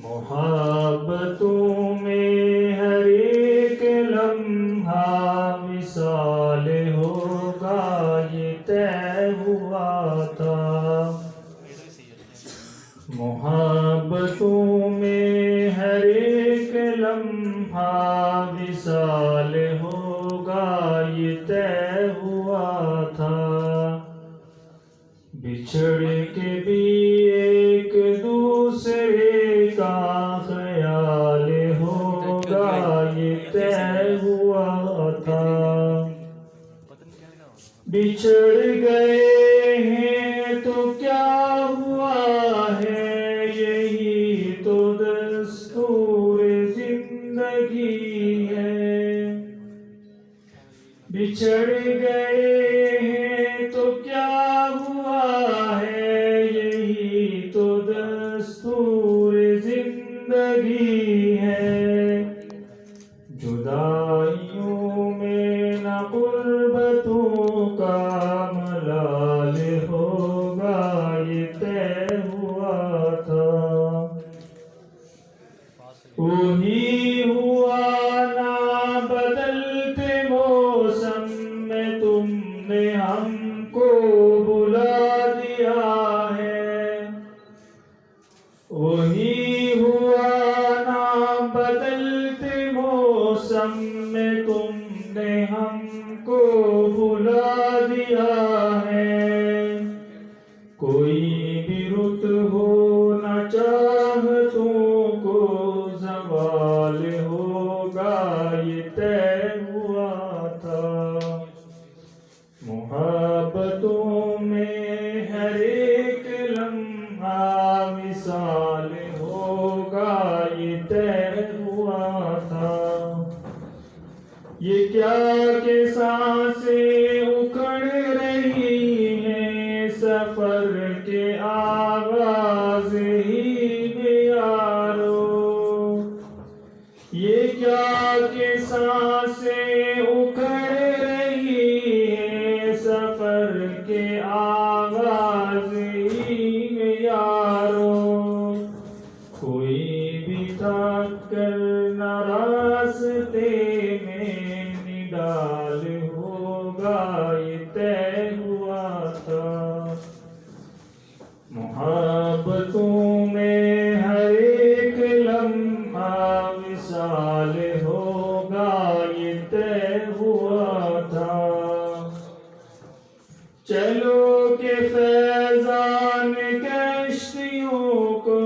محبتوں میں ہر ایک لمحہ وصال ہوگا یہ طے ہوا تھا۔ محبتوں میں ہر ایک لمحہ وصال ہوگا یہ طے ہوا تھا۔ بچھڑ کے بھی ایک دوسرے کا خیال ہوگا یہ طے ہوا تھا۔ بچھڑ گئے ہیں تو کیا ہوا ہے، یہی تو دستور زندگی ہے۔ بچھڑ گئے ہیں تو کیا ہوا ہے، یہی تو دستور زندگی ہے۔ جدائیوں میں نہ قربتوں کا ملال ہوگا یہ طے ہوا تھا۔ وہی ہوا نہ بدلتے موسم میں، تم نے ہم کو بلا دیا ہے۔ وہی ہوا نہ بدلتے موسم میں، تم نے ہم کو بلا دیا ہے۔ کوئی بھی رت ہو نہ چاہتوں کو زوال ہوگا یہ طے ہوا تھا۔ محبتوں میں ہر ایک لمحہ وصال ہوگا یہ طے ہوا تھا۔ یہ کیا کہ سانسیں اکھڑ رہی ہیں، سفر کے آغاز ہی میں یارو۔ یہ کیا کہ سانسیں اکھڑ رہی ہیں، سفر کے آغاز ہی میں یارو۔ کوئی بھی تھک کر نہ راستے میں نڈال ہوگا یہ طے ہوا تھا۔ محبتوں میں ہر ایک لمحہ وصال ہوگا یہ طے ہوا تھا۔ چلو کہ فیضان کشتیوں کو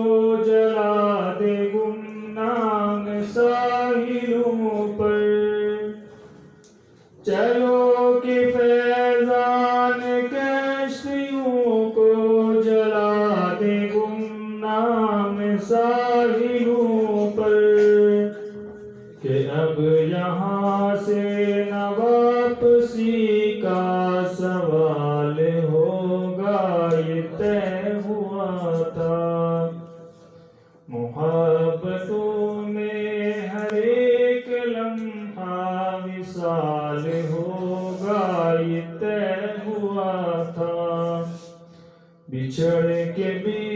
جلا دے گمنام ساحلوں پر۔ چلو کہ فیضان کشتیوں کو جلا دے گمنام ساحلوں پر، کہ اب یہاں سے نہ واپسی کا سوال ہوگا یہ طے ہوا تھا۔ محبتوں میں ہر ایک لمحہ وصال ہوگا یہ طے ہوا تھا۔ بچھڑ کے بھی